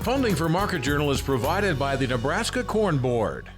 Funding for Market Journal is provided by the Nebraska Corn Board.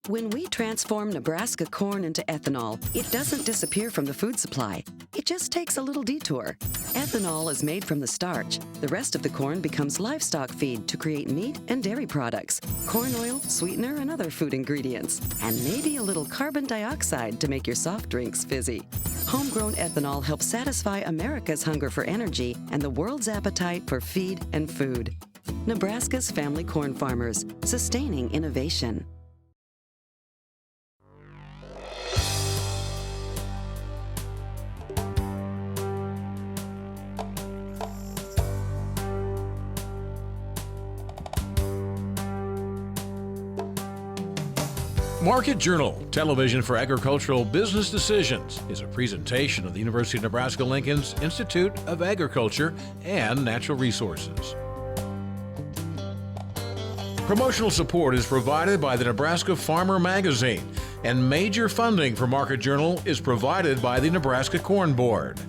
When we transform Nebraska corn into ethanol, it doesn't disappear from the food supply. It just takes a little detour. Ethanol is made from the starch. The rest of the corn becomes livestock feed to create meat and dairy products, corn oil, sweetener, and other food ingredients, and maybe a little carbon dioxide to make your soft drinks fizzy. Homegrown ethanol helps satisfy America's hunger for energy and the world's appetite for feed and food. Nebraska's family corn farmers, sustaining innovation. Market Journal, television for agricultural business decisions, is a presentation of the University of Nebraska-Lincoln's Institute of Agriculture and Natural Resources. Promotional support is provided by the Nebraska Farmer Magazine, and major funding for Market Journal is provided by the Nebraska Corn Board.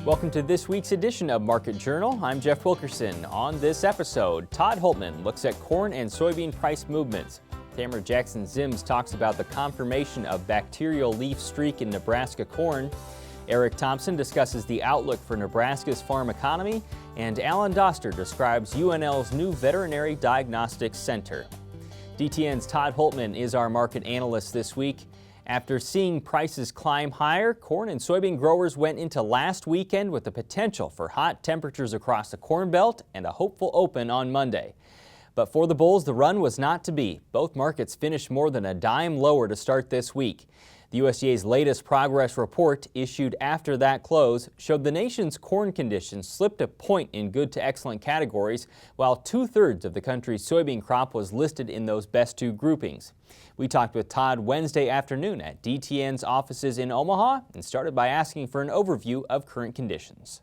Welcome to this week's edition of Market Journal. I'm Jeff Wilkerson. On this episode, Todd Hultman looks at corn and soybean price movements. Tamra Jackson-Ziems talks about the confirmation of bacterial leaf streak in Nebraska corn. Eric Thompson discusses the outlook for Nebraska's farm economy. And Alan Doster describes UNL's new Veterinary Diagnostic Center. DTN's Todd Hultman is our market analyst this week. After seeing prices climb higher, corn and soybean growers went into last weekend with the potential for hot temperatures across the Corn Belt and a hopeful open on Monday. But for the bulls, the run was not to be. Both markets finished more than a dime lower to start this week. The USDA's latest progress report, issued after that close, showed the nation's corn conditions slipped a point in good to excellent categories, while 2/3 of the country's soybean crop was listed in those best two groupings. We talked with Todd Wednesday afternoon at DTN's offices in Omaha and started by asking for an overview of current conditions.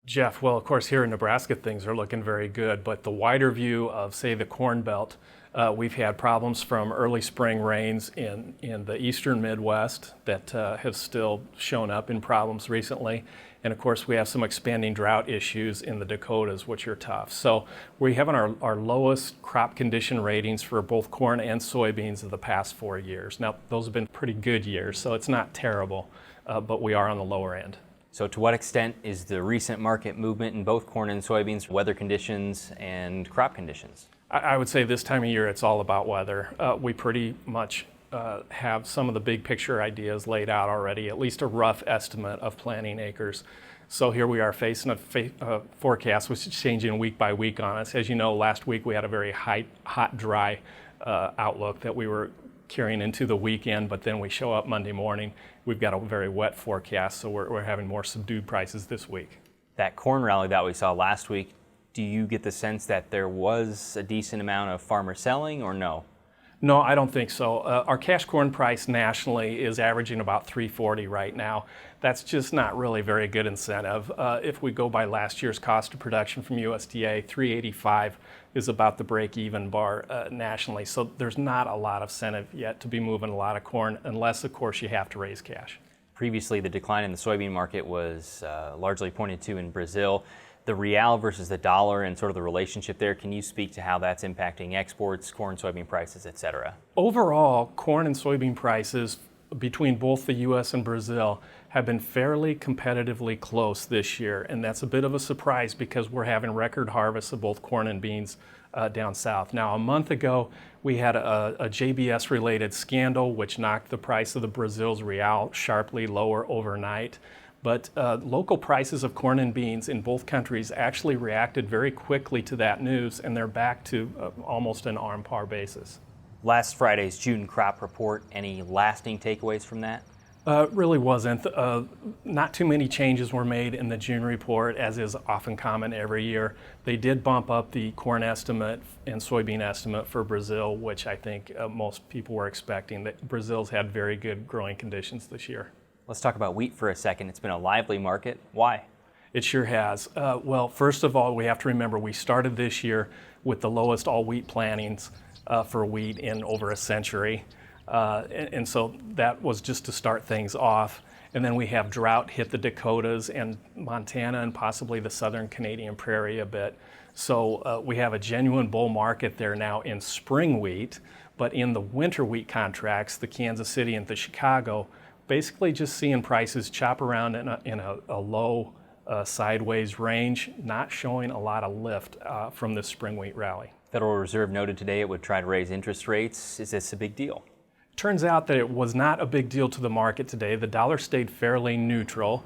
Jeff, well, of course, here in Nebraska, things are looking very good, but the wider view of, say, the Corn Belt, we've had problems from early spring rains in the eastern Midwest that have still shown up in problems recently. And of course, we have some expanding drought issues in the Dakotas, which are tough. So we're having our lowest crop condition ratings for both corn and soybeans of the past 4 years. Now, those have been pretty good years, so it's not terrible, but we are on the lower end. So to what extent is the recent market movement in both corn and soybeans weather conditions and crop conditions? I would say this time of year it's all about weather. We pretty much have some of the big picture ideas laid out already, at least a rough estimate of planting acres. So here we are facing a forecast which is changing week by week on us. As you know, last week we had a very hot, dry outlook that we were carrying into the weekend, but then we show up Monday morning, we've got a very wet forecast, so we're having more subdued prices this week. That corn rally that we saw last week, do you get the sense that there was a decent amount of farmer selling or no? No, I don't think so. Our cash corn price nationally is averaging about $3.40 right now. That's just not really very good incentive. If we go by last year's cost of production from USDA, $3.85 is about the break-even bar nationally. So there's not a lot of incentive yet to be moving a lot of corn, unless, of course, you have to raise cash. Previously, the decline in the soybean market was largely pointed to in Brazil. The real versus the dollar and sort of the relationship there, can you speak to how that's impacting exports, corn, soybean prices, et cetera? Overall, corn and soybean prices between both the U.S. and Brazil have been fairly competitively close this year, and that's a bit of a surprise because we're having record harvests of both corn and beans down south. Now, a month ago, we had a JBS-related scandal which knocked the price of the Brazil's real sharply lower overnight. But local prices of corn and beans in both countries actually reacted very quickly to that news, and they're back to almost an on-par basis. Last Friday's June crop report, any lasting takeaways from that? Really wasn't. Not too many changes were made in the June report, as is often common every year. They did bump up the corn estimate and soybean estimate for Brazil, which I think most people were expecting. That Brazil's had very good growing conditions this year. Let's talk about wheat for a second. It's been a lively market. Why? It sure has. Well, first of all, we have to remember we started this year with the lowest all wheat plantings for wheat in over a century. And so that was just to start things off. And then we have drought hit the Dakotas and Montana and possibly the southern Canadian prairie a bit. So we have a genuine bull market there now in spring wheat, but in the winter wheat contracts, the Kansas City and the Chicago, basically just seeing prices chop around in a low sideways range, not showing a lot of lift from this spring wheat rally. Federal Reserve noted today it would try to raise interest rates. Is this a big deal? Turns out that it was not a big deal to the market today. The dollar stayed fairly neutral.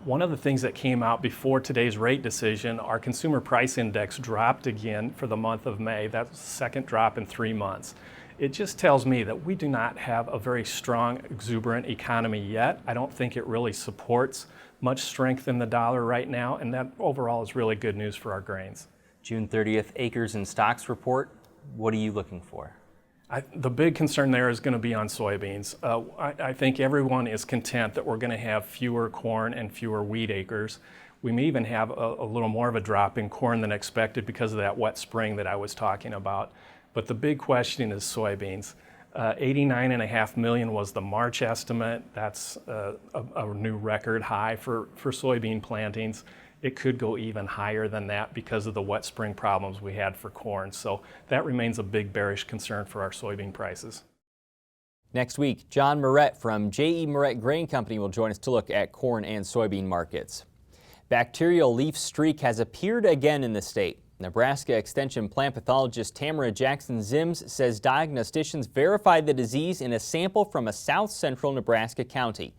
One of the things that came out before today's rate decision, our consumer price index dropped again for the month of May. That's the second drop in 3 months. It just tells me that we do not have a very strong, exuberant economy yet. I don't think it really supports much strength in the dollar right now, and that overall is really good news for our grains. June 30th acres and stocks report. What are you looking for? The big concern there is going to be on soybeans. I think everyone is content that we're going to have fewer corn and fewer wheat acres. We may even have a little more of a drop in corn than expected because of that wet spring that I was talking about. But the big question is soybeans. 89.5 million was the March estimate. That's a new record high for soybean plantings. It could go even higher than that because of the wet spring problems we had for corn. So that remains a big bearish concern for our soybean prices. Next week, John Moret from J.E. Moret Grain Company will join us to look at corn and soybean markets. Bacterial leaf streak has appeared again in the state. Nebraska Extension plant pathologist Tamra Jackson-Ziems says diagnosticians verified the disease in a sample from a south-central Nebraska county.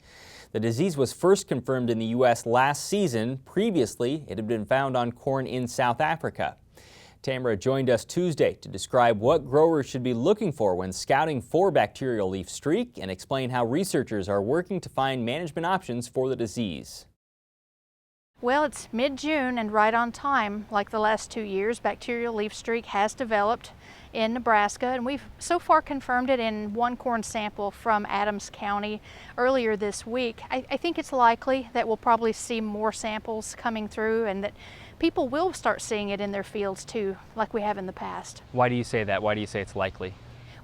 The disease was first confirmed in the U.S. last season. Previously, it had been found on corn in South Africa. Tamra joined us Tuesday to describe what growers should be looking for when scouting for bacterial leaf streak and explain how researchers are working to find management options for the disease. Well, it's mid-June and right on time. Like the last 2 years, bacterial leaf streak has developed in Nebraska, and we've so far confirmed it in one corn sample from Adams County earlier this week. I think it's likely that we'll probably see more samples coming through and that people will start seeing it in their fields too, like we have in the past. Why do you say that? Why do you say it's likely?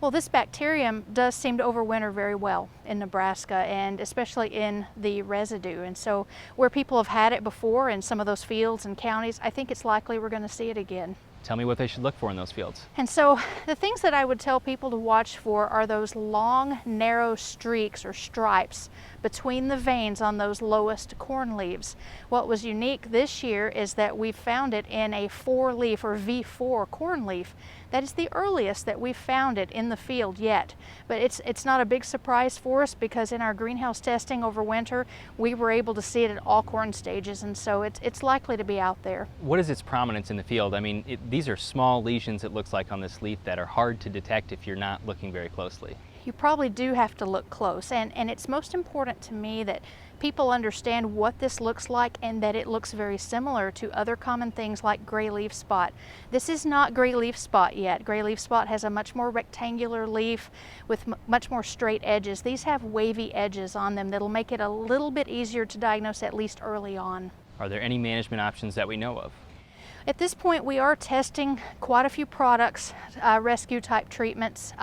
Well, this bacterium does seem to overwinter very well in Nebraska, and especially in the residue. And so where people have had it before in some of those fields and counties, I think it's likely we're going to see it again. Tell me what they should look for in those fields. And so the things that I would tell people to watch for are those long, narrow streaks or stripes between the veins on those lowest corn leaves. What was unique this year is that we found it in a 4-leaf or V4 corn leaf. That is the earliest that we've found it in the field yet. But it's not a big surprise for us because in our greenhouse testing over winter, we were able to see it at all corn stages, and so it's likely to be out there. What is its prominence in the field? I mean, these are small lesions, it looks like, on this leaf that are hard to detect if you're not looking very closely. You probably do have to look close, and it's most important to me that people understand what this looks like and that it looks very similar to other common things like gray leaf spot. This is not gray leaf spot yet. Gray leaf spot has a much more rectangular leaf with much more straight edges. These have wavy edges on them that'll make it a little bit easier to diagnose, at least early on. Are there any management options that we know of? At this point, we are testing quite a few products, rescue type treatments.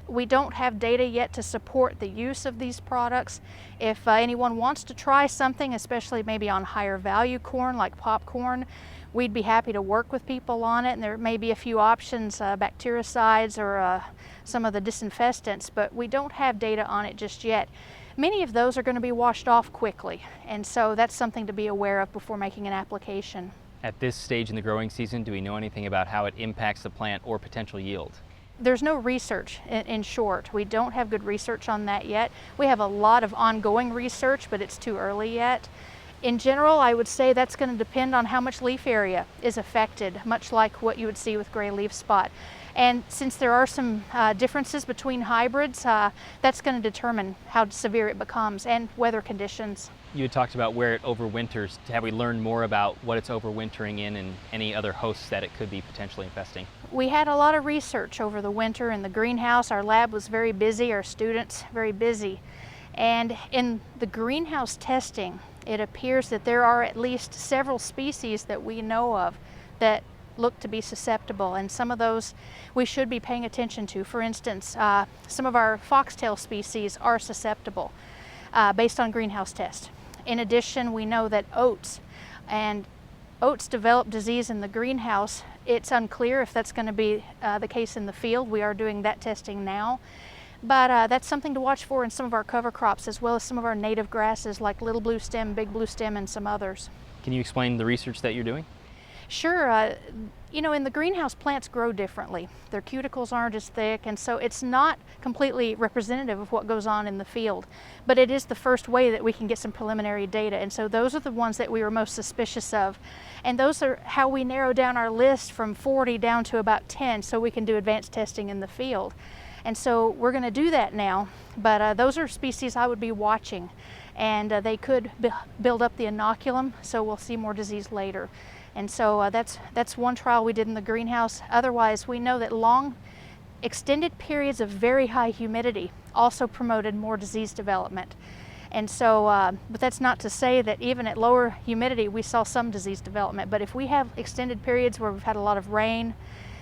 We don't have data yet to support the use of these products. If anyone wants to try something, especially maybe on higher value corn like popcorn, we'd be happy to work with people on it. And there may be a few options, bactericides or some of the disinfestants, but we don't have data on it just yet. Many of those are going to be washed off quickly, and so that's something to be aware of before making an application. At this stage in the growing season, do we know anything about how it impacts the plant or potential yield? There's no research, in short. We don't have good research on that yet. We have a lot of ongoing research, but it's too early yet. In general, I would say that's going to depend on how much leaf area is affected, much like what you would see with gray leaf spot. And since there are some differences between hybrids, that's going to determine how severe it becomes and weather conditions. You had talked about where it overwinters. Have we learned more about what it's overwintering in and any other hosts that it could be potentially infesting? We had a lot of research over the winter in the greenhouse. Our lab was very busy, our students very busy. And in the greenhouse testing, it appears that there are at least several species that we know of that look to be susceptible, and some of those we should be paying attention to. For instance, some of our foxtail species are susceptible. based on greenhouse tests. In addition, we know that oats develop disease in the greenhouse. It's unclear if that's going to be the case in the field. We are doing that testing now. But that's something to watch for in some of our cover crops, as well as some of our native grasses like little blue stem, big blue stem, and some others. Can you explain the research that you're doing? Sure. You know, in the greenhouse, plants grow differently. Their cuticles aren't as thick, and so it's not completely representative of what goes on in the field. But it is the first way that we can get some preliminary data, and so those are the ones that we were most suspicious of. And those are how we narrow down our list from 40 down to about 10 so we can do advanced testing in the field. And so we're going to do that now, but those are species I would be watching, and they could build up the inoculum, so we'll see more disease later. And so that's one trial we did in the greenhouse. Otherwise, we know that long, extended periods of very high humidity also promoted more disease development. And so, but that's not to say that even at lower humidity, we saw some disease development. But if we have extended periods where we've had a lot of rain,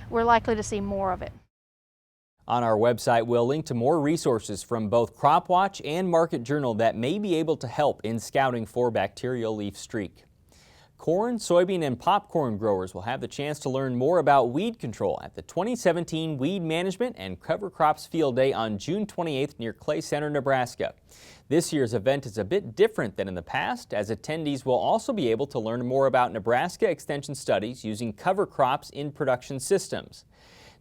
we're likely to see more of it. On our website, we'll link to more resources from both CropWatch and Market Journal that may be able to help in scouting for bacterial leaf streak. Corn, soybean, and popcorn growers will have the chance to learn more about weed control at the 2017 Weed Management and Cover Crops Field Day on June 28th near Clay Center, Nebraska. This year's event is a bit different than in the past, as attendees will also be able to learn more about Nebraska Extension studies using cover crops in production systems.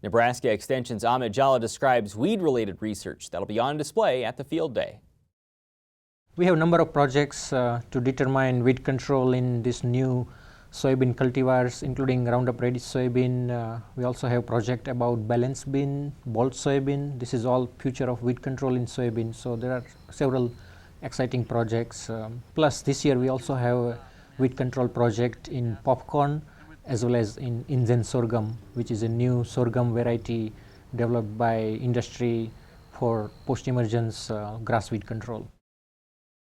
Nebraska Extension's Amit Jhala describes weed-related research that'll be on display at the field day. We have a number of projects to determine weed control in this new soybean cultivars, including Roundup Ready soybean. We also have a project about balance bean, bolt soybean. This is all future of weed control in soybean. So there are several exciting projects. Plus this year we also have a weed control project in popcorn as well as in Indian sorghum, which is a new sorghum variety developed by industry for post-emergence grass weed control.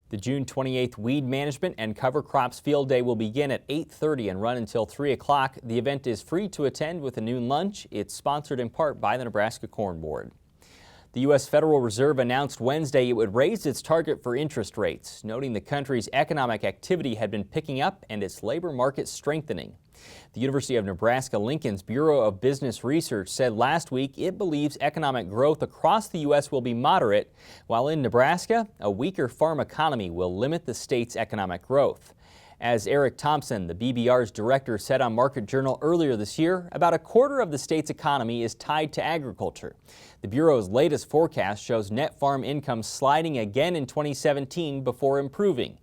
The June 28th Weed Management and Cover Crops Field Day will begin at 8:30 and run until 3 o'clock. The event is free to attend with a noon lunch. It's sponsored in part by the Nebraska Corn Board. The U.S. Federal Reserve announced Wednesday it would raise its target for interest rates, noting the country's economic activity had been picking up and its labor market strengthening. The University of Nebraska-Lincoln's Bureau of Business Research said last week it believes economic growth across the U.S. will be moderate, while in Nebraska, a weaker farm economy will limit the state's economic growth. As Eric Thompson, the BBR's director, said on Market Journal earlier this year, about a quarter of the state's economy is tied to agriculture. The Bureau's latest forecast shows net farm income sliding again in 2017 before improving.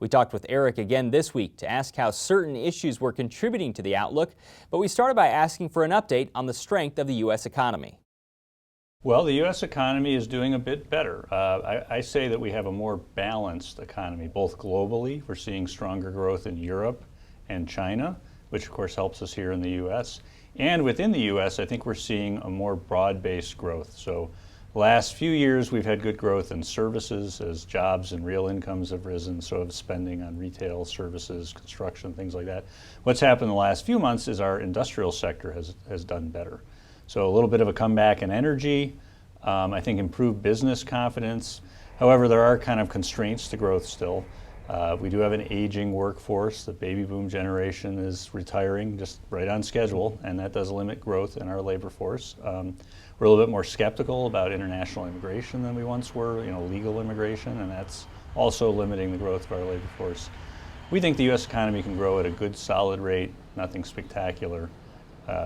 We talked with Eric again this week to ask how certain issues were contributing to the outlook, but we started by asking for an update on the strength of the U.S. economy. Well, the U.S. economy is doing a bit better. I say that we have a more balanced economy, both globally. We're seeing stronger growth in Europe and China, which of course helps us here in the U.S. And within the U.S., I think we're seeing a more broad-based growth. So the last few years, we've had good growth in services as jobs and real incomes have risen, so have spending on retail, services, construction, things like that. What's happened in the last few months is our industrial sector has done better. So a little bit of a comeback in energy, I think improved business confidence. However, there are kind of constraints to growth still. We do have an aging workforce. The baby boom generation is retiring just right on schedule, and that does limit growth in our labor force. We're a little bit more skeptical about international immigration than we once were, legal immigration, and that's also limiting the growth of our labor force. We think the U.S. economy can grow at a good, solid rate, nothing spectacular,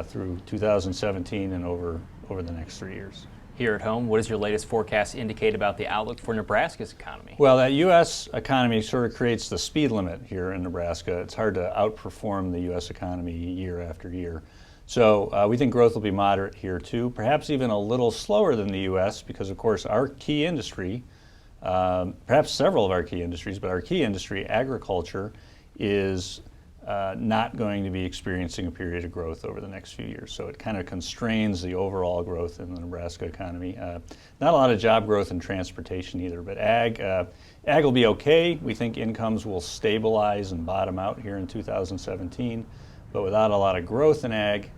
through 2017 and over the next 3 years. Here at home, what does your latest forecast indicate about the outlook for Nebraska's economy? Well, that U.S. economy sort of creates the speed limit here in Nebraska. It's hard to outperform the U.S. economy year after year. So we think growth will be moderate here too, perhaps even a little slower than the U.S. because, of course, our key industry, perhaps several of our key industries, but our key industry, agriculture, is not going to be experiencing a period of growth over the next few years. So it kind of constrains the overall growth in the Nebraska economy. Not a lot of job growth in transportation either, but ag will be okay. We think incomes will stabilize and bottom out here in 2017, but without a lot of growth in ag,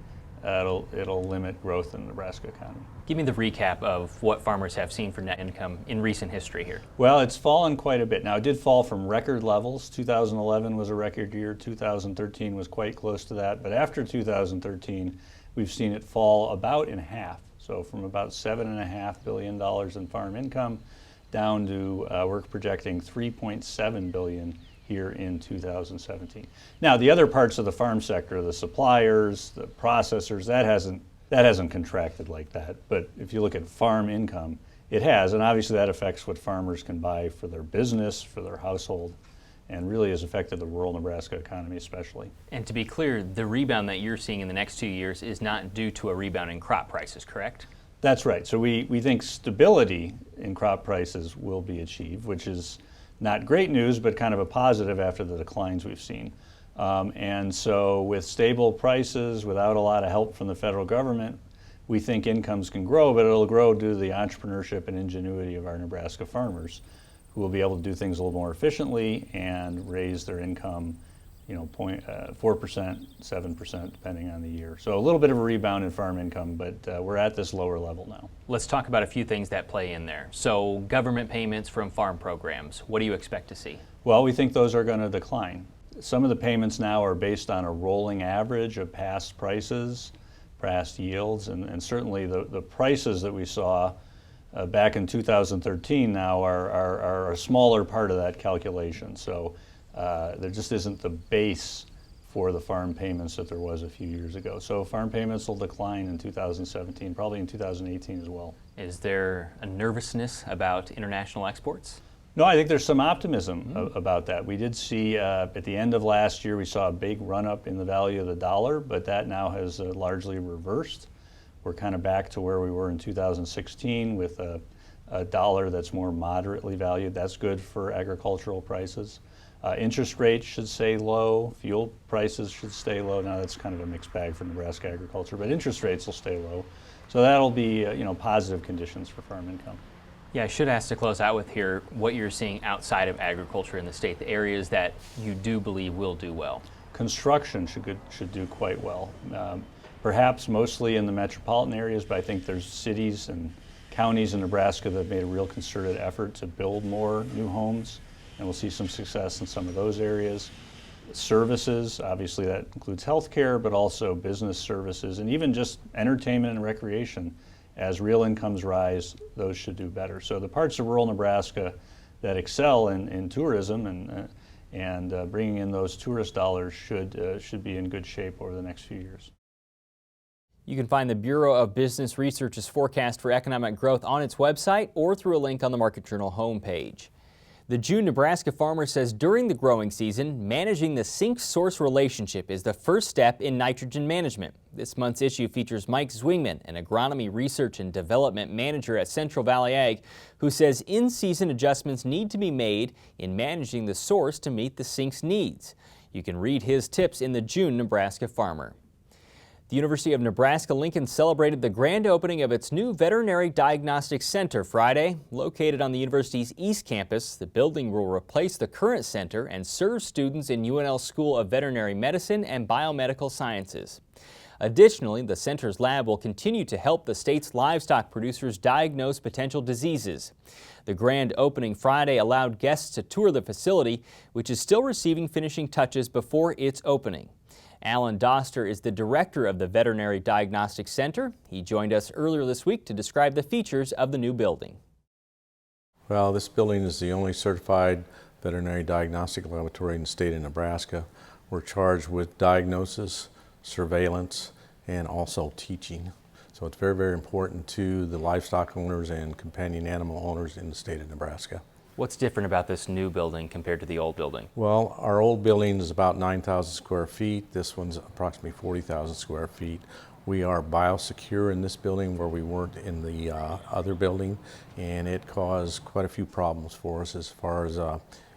it'll limit growth in the Nebraska economy. Give me the recap of what farmers have seen for net income in recent history here. Well, it's fallen quite a bit. Now, it did fall from record levels. 2011 was a record year. 2013 was quite close to that. But after 2013, we've seen it fall about in half. So from about $7.5 billion in farm income down to, we're projecting $3.7 billion here in 2017. Now, the other parts of the farm sector, the suppliers, the processors, that hasn't contracted like that. But if you look at farm income, it has, and obviously that affects what farmers can buy for their business, for their household, and really has affected the rural Nebraska economy especially. And to be clear, the rebound that you're seeing in the next 2 years is not due to a rebound in crop prices, correct? That's right. So we think stability in crop prices will be achieved, which is not great news, but kind of a positive after the declines we've seen. And so with stable prices, without a lot of help from the federal government, we think incomes can grow, but it'll grow due to the entrepreneurship and ingenuity of our Nebraska farmers, who will be able to do things a little more efficiently and raise their income, 4%, 7%, depending on the year. So a little bit of a rebound in farm income, but we're at this lower level now. Let's talk about a few things that play in there. So government payments from farm programs, what do you expect to see? Well, we think those are going to decline. Some of the payments now are based on a rolling average of past prices, past yields, and certainly the prices that we saw back in 2013 now are a smaller part of that calculation. So there just isn't the base for the farm payments that there was a few years ago. So farm payments will decline in 2017, probably in 2018 as well. Is there a nervousness about international exports? No, I think there's some optimism about that. We did see at the end of last year, we saw a big run up in the value of the dollar, but that now has largely reversed. We're kind of back to where we were in 2016 with a dollar that's more moderately valued. That's good for agricultural prices. Interest rates should stay low. Fuel prices should stay low. Now that's kind of a mixed bag for Nebraska agriculture, but interest rates will stay low. So that'll be positive conditions for farm income. Yeah, I should ask to close out with here what you're seeing outside of agriculture in the state, the areas that you do believe will do well. Construction should do quite well. Perhaps mostly in the metropolitan areas, but I think there's cities and counties in Nebraska that have made a real concerted effort to build more new homes, and we'll see some success in some of those areas. Services, obviously that includes healthcare, but also business services, and even just entertainment and recreation. As real incomes rise, those should do better. So the parts of rural Nebraska that excel in tourism and bringing in those tourist dollars should be in good shape over the next few years. You can find the Bureau of Business Research's forecast for economic growth on its website or through a link on the Market Journal homepage. The June Nebraska farmer says during the growing season, managing the sink-source relationship is the first step in nitrogen management. This month's issue features Mike Zwingman, an agronomy research and development manager at Central Valley Ag, who says in-season adjustments need to be made in managing the source to meet the sink's needs. You can read his tips in the June Nebraska Farmer. The University of Nebraska-Lincoln celebrated the grand opening of its new Veterinary Diagnostic Center Friday. Located on the university's East Campus, the building will replace the current center and serve students in UNL School of Veterinary Medicine and Biomedical Sciences. Additionally, the center's lab will continue to help the state's livestock producers diagnose potential diseases. The grand opening Friday allowed guests to tour the facility, which is still receiving finishing touches before its opening. Alan Doster is the director of the Veterinary Diagnostic Center. He joined us earlier this week to describe the features of the new building. Well, this building is the only certified veterinary diagnostic laboratory in the state of Nebraska. We're charged with diagnosis, surveillance, and also teaching. So it's very, very important to the livestock owners and companion animal owners in the state of Nebraska. What's different about this new building compared to the old building? Well, our old building is about 9,000 square feet. This one's approximately 40,000 square feet. We are biosecure in this building where we weren't in the other building, and it caused quite a few problems for us as far as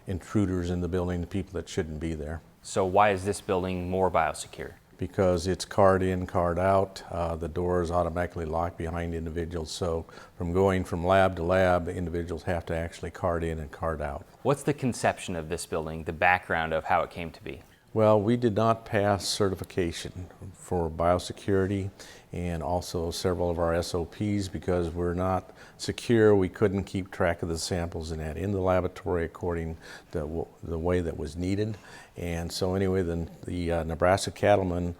intruders in the building, the people that shouldn't be there. So why is this building more biosecure? Because it's card in, card out. The door is automatically locked behind individuals. So from going from lab to lab, individuals have to actually card in and card out. What's the conception of this building, the background of how it came to be? Well, we did not pass certification for biosecurity and also several of our SOPs because we're not secure. We couldn't keep track of the samples and that in the laboratory according to the way that was needed. And so anyway, the Nebraska cattlemen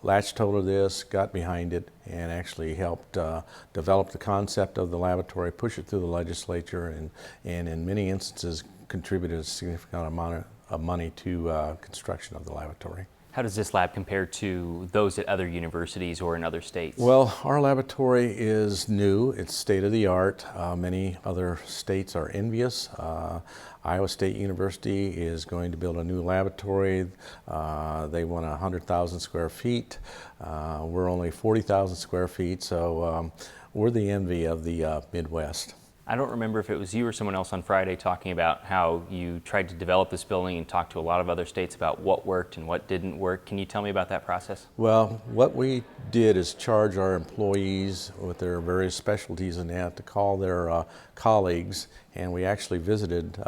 latched hold of this, got behind it, and actually helped develop the concept of the laboratory, push it through the legislature, and in many instances contributed a significant amount of money to construction of the laboratory. How does this lab compare to those at other universities or in other states? Well, our laboratory is new. It's state-of-the-art. Many other states are envious. Iowa State University is going to build a new laboratory. They want 100,000 square feet. We're only 40,000 square feet, so we're the envy of the Midwest. I don't remember if it was you or someone else on Friday talking about how you tried to develop this building and talk to a lot of other states about what worked and what didn't work. Can you tell me about that process? Well, what we did is charge our employees with their various specialties in that to call their colleagues, and we actually visited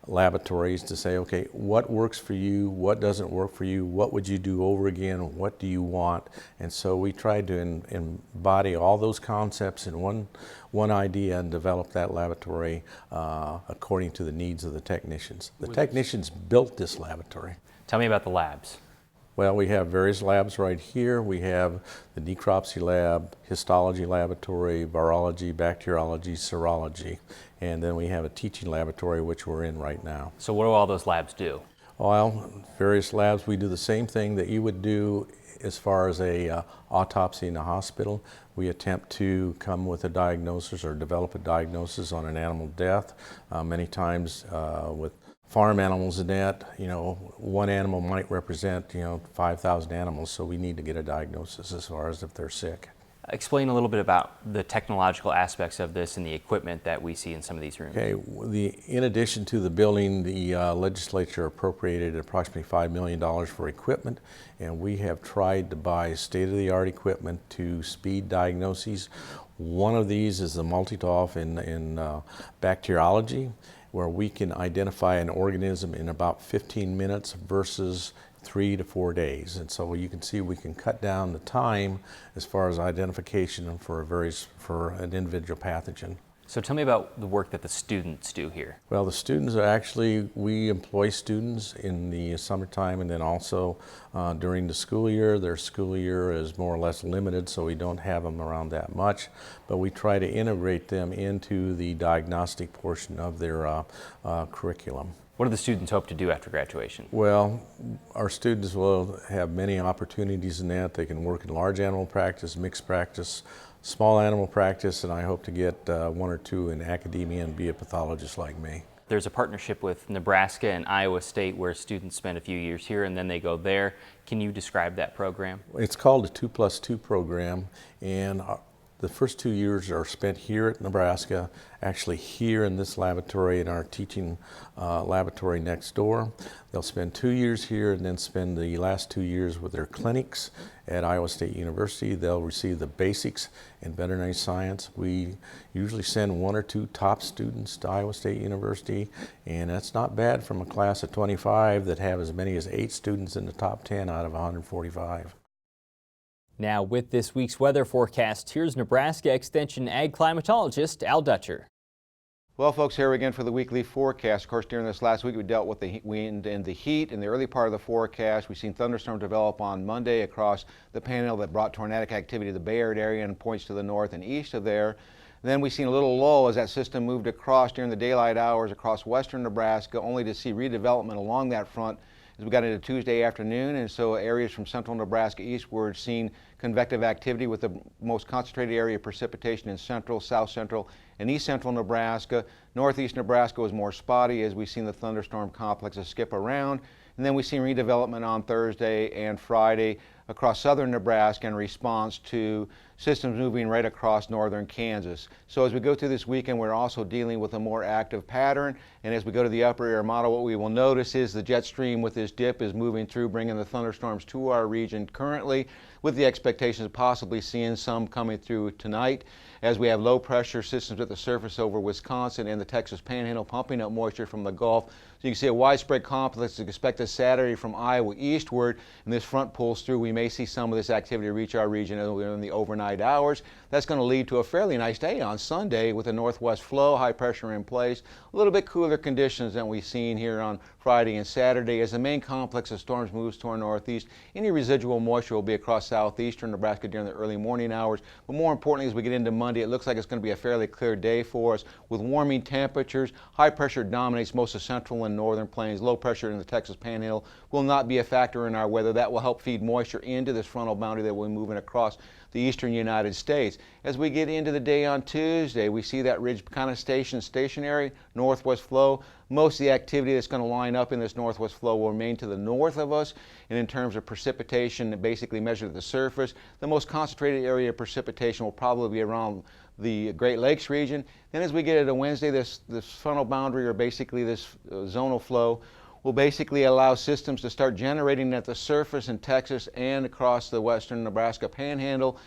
laboratories to say, okay, what works for you, what doesn't work for you, what would you do over again, what do you want? And so we tried to embody all those concepts in one idea and develop that laboratory according to the needs of the technicians. The technicians built this laboratory. Tell me about the labs. Well, we have various labs right here. We have the necropsy lab, histology laboratory, virology, bacteriology, serology, and then we have a teaching laboratory which we're in right now. So what do all those labs do? Well, various labs, we do the same thing that you would do as far as a autopsy in a hospital. We attempt to come with a diagnosis or develop a diagnosis on an animal death. Many times with farm animals and that, one animal might represent, 5,000 animals, so we need to get a diagnosis as far as if they're sick. Explain a little bit about the technological aspects of this and the equipment that we see in some of these rooms. Okay, in addition to the building, the legislature appropriated approximately $5 million for equipment, and we have tried to buy state-of-the-art equipment to speed diagnoses. One of these is the multi-TOF in bacteriology, where we can identify an organism in about 15 minutes versus 3 to 4 days. And so you can see we can cut down the time as far as identification for an individual pathogen. So tell me about the work that the students do here. Well, the students are actually, we employ students in the summertime and then also during the school year. Their school year is more or less limited, so we don't have them around that much, but we try to integrate them into the diagnostic portion of their curriculum. What do the students hope to do after graduation? Well, our students will have many opportunities in that. They can work in large animal practice, mixed practice, small animal practice, and I hope to get 1 or 2 in academia and be a pathologist like me. There's a partnership with Nebraska and Iowa State where students spend a few years here and then they go there. Can you describe that program? It's called the 2+2 program, and the first 2 years are spent here at Nebraska, actually here in this laboratory, in our teaching laboratory next door. They'll spend 2 years here and then spend the last 2 years with their clinics at Iowa State University. They'll receive the basics in veterinary science. We usually send 1 or 2 top students to Iowa State University, and that's not bad from a class of 25 that have as many as 8 students in the top 10 out of 145. Now, with this week's weather forecast, here's Nebraska Extension ag climatologist Al Dutcher. Well, folks, here again for the weekly forecast. Of course, during this last week, we dealt with the wind and the heat. In the early part of the forecast, we've seen thunderstorms develop on Monday across the Panhandle that brought tornadic activity to the Bay Area and points to the north and east of there. Then we've seen a little lull as that system moved across during the daylight hours across western Nebraska, only to see redevelopment along that front as we got into Tuesday afternoon, and so areas from central Nebraska eastward seen convective activity with the most concentrated area of precipitation in central, south central, and east central Nebraska. Northeast Nebraska was more spotty as we've seen the thunderstorm complexes skip around. And then we've seen redevelopment on Thursday and Friday across southern Nebraska in response to systems moving right across northern Kansas. So as we go through this weekend, we're also dealing with a more active pattern. And as we go to the upper air model, what we will notice is the jet stream with this dip is moving through, bringing the thunderstorms to our region currently, with the expectations of possibly seeing some coming through tonight, as we have low pressure systems at the surface over Wisconsin and the Texas Panhandle pumping up moisture from the Gulf. So you can see a widespread complex is expected Saturday from Iowa eastward, and this front pulls through. We may see some of this activity reach our region in the overnight hours. That's going to lead to a fairly nice day on Sunday with a northwest flow, high pressure in place, a little bit cooler conditions than we've seen here on Friday and Saturday. As the main complex of storms moves toward northeast, any residual moisture will be across southeastern Nebraska during the early morning hours. But more importantly, as we get into Monday, it looks like it's going to be a fairly clear day for us with warming temperatures. High pressure dominates most of central and northern plains. Low pressure in the Texas Panhandle will not be a factor in our weather. That will help feed moisture into this frontal boundary that will be moving across the eastern United States. As we get into the day on Tuesday, we see that ridge kind of stationary, northwest flow. Most of the activity that's going to line up in this northwest flow will remain to the north of us, and in terms of precipitation, basically measured at the surface, the most concentrated area of precipitation will probably be around the Great Lakes region. Then as we get into Wednesday, this frontal boundary, or basically this zonal flow, will basically allow systems to start generating at the surface in Texas and across the western Nebraska Panhandle.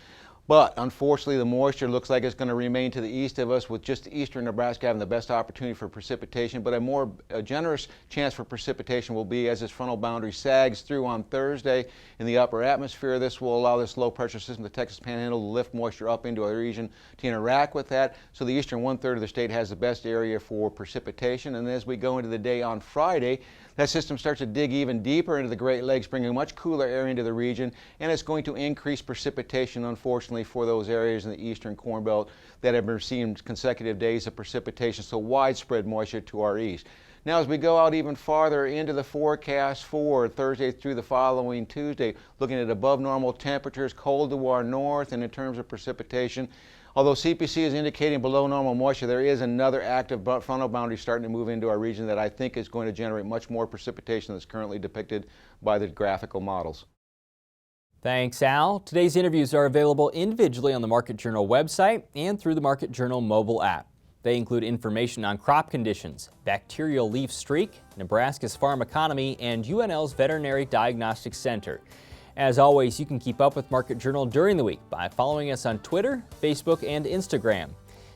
But unfortunately, the moisture looks like it's going to remain to the east of us, with just eastern Nebraska having the best opportunity for precipitation. But a more generous chance for precipitation will be as this frontal boundary sags through on Thursday in the upper atmosphere. This will allow this low pressure system, the Texas Panhandle, to lift moisture up into a region to interact with that. So the eastern 1/3 of the state has the best area for precipitation. And as we go into the day on Friday, that system starts to dig even deeper into the Great Lakes, bringing a much cooler air into the region, and it's going to increase precipitation, unfortunately, for those areas in the eastern Corn Belt that have received consecutive days of precipitation, so widespread moisture to our east. Now, as we go out even farther into the forecast for Thursday through the following Tuesday, looking at above normal temperatures, cold to our north, and in terms of precipitation, although CPC is indicating below normal moisture, there is another active frontal boundary starting to move into our region that I think is going to generate much more precipitation than is currently depicted by the graphical models. Thanks, Al. Today's interviews are available individually on the Market Journal website and through the Market Journal mobile app. They include information on crop conditions, bacterial leaf streak, Nebraska's farm economy, and UNL's Veterinary Diagnostic Center. As always, you can keep up with Market Journal during the week by following us on Twitter, Facebook, and Instagram.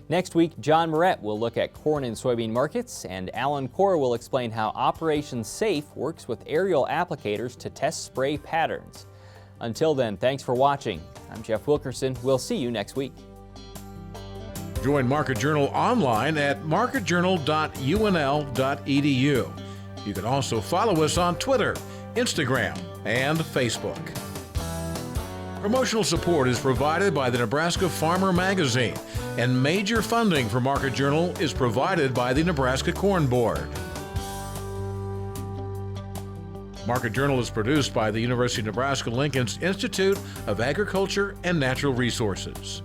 Next week, John Moret will look at corn and soybean markets, and Alan Core will explain how Operation Safe works with aerial applicators to test spray patterns. Until then, thanks for watching. I'm Jeff Wilkerson. We'll see you next week. Join Market Journal online at marketjournal.unl.edu. You can also follow us on Twitter, Instagram, and Facebook. Promotional support is provided by the Nebraska Farmer Magazine, and major funding for Market Journal is provided by the Nebraska Corn Board. Market Journal is produced by the University of Nebraska-Lincoln's Institute of Agriculture and Natural Resources.